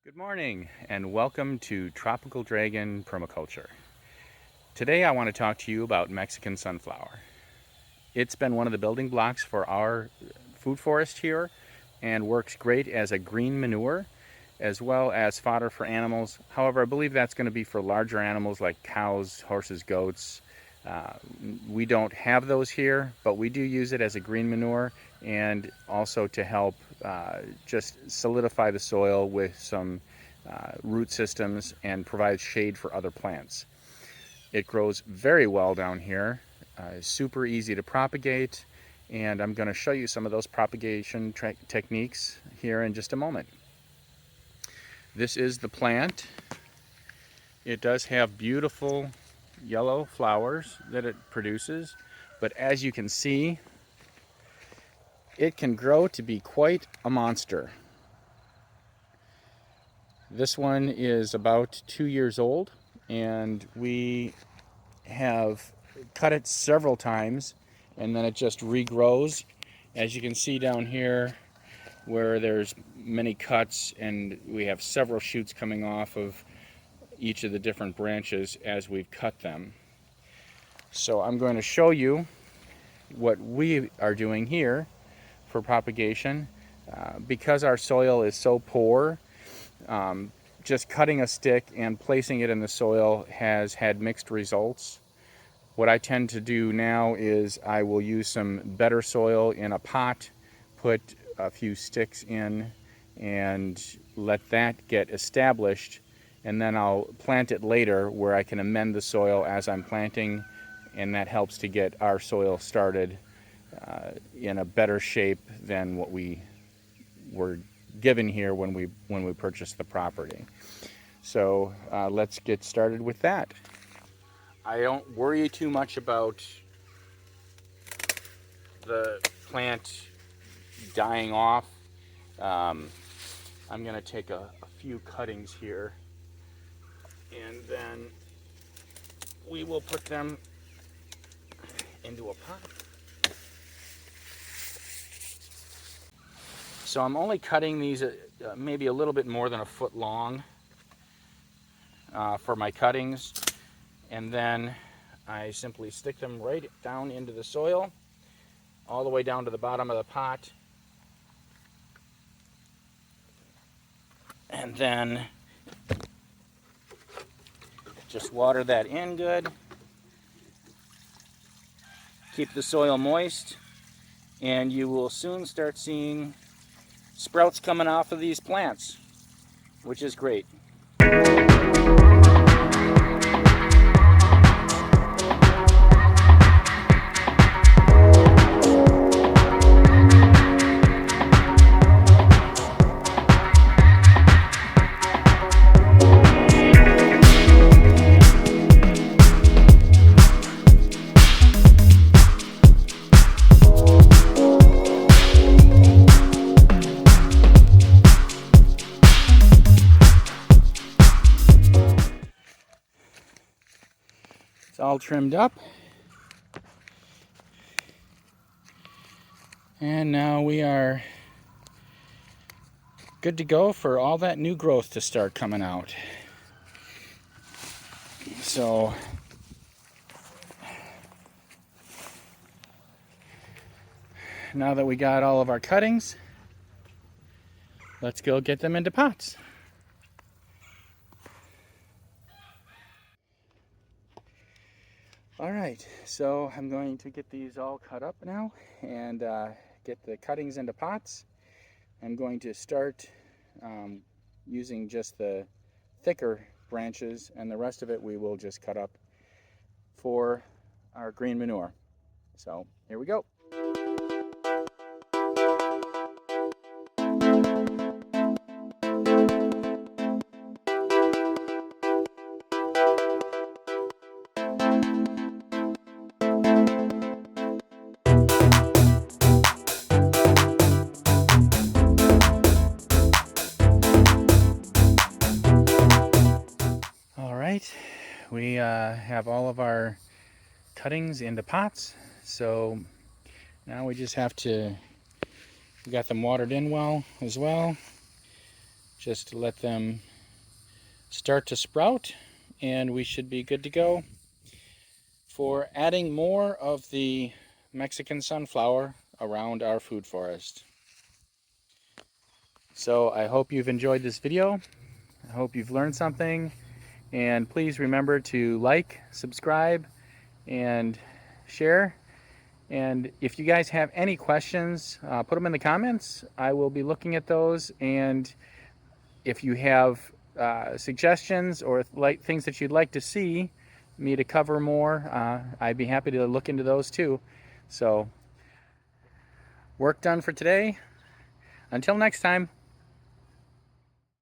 Good morning and welcome to Tropical Dragon Permaculture. Today I want to talk to you about Mexican sunflower. It's been one of the building blocks for our food forest here and works great as a green manure as well as fodder for animals. However, I believe that's going to be for larger animals like cows, horses, goats. We don't have those here, but we do use it as a green manure and also to help just solidify the soil with some root systems and provides shade for other plants. It grows very well down here, super easy to propagate, and I'm going to show you some of those propagation techniques here in just a moment. This is the plant. It does have beautiful yellow flowers that it produces, but as you can see, it can grow to be quite a monster. This one is about 2 years old, and we have cut it several times, and then it just regrows. As you can see down here where there's many cuts, and we have several shoots coming off of each of the different branches as we've cut them. So I'm going to show you what we are doing here for propagation. Because our soil is so poor, just cutting a stick and placing it in the soil has had mixed results. What I tend to do now is I will use some better soil in a pot, put a few sticks in, and let that get established, and then I'll plant it later where I can amend the soil as I'm planting, and that helps to get our soil started in a better shape than what we were given here when we purchased the property. So let's get started with that. I don't worry too much about the plant dying off. I'm going to take a few cuttings here, and then we will put them into a pot. So I'm only cutting these maybe a little bit more than a foot long for my cuttings, and then I simply stick them right down into the soil, all the way down to the bottom of the pot, and then just water that in good. Keep the soil moist, and you will soon start seeing sprouts coming off of these plants, which is great. It's all trimmed up. And now we are good to go for all that new growth to start coming out. So now that we got all of our cuttings, let's go get them into pots. All right, so I'm going to get these all cut up now and get the cuttings into pots. I'm going to start using just the thicker branches, and the rest of it we will just cut up for our green manure. So here we go. We have all of our cuttings into pots, so now we just have to, we got them watered in well as well, Just let them start to sprout, and we should be good to go for adding more of the Mexican sunflower around our food forest. So I hope you've enjoyed this video. I hope you've learned something, and please remember to like, subscribe, and share. And if you guys have any questions, put them in the comments. I will be looking at those, and if you have suggestions or things that you'd like to see me to cover more, I'd be happy to look into those too. So, work done for today. Until next time.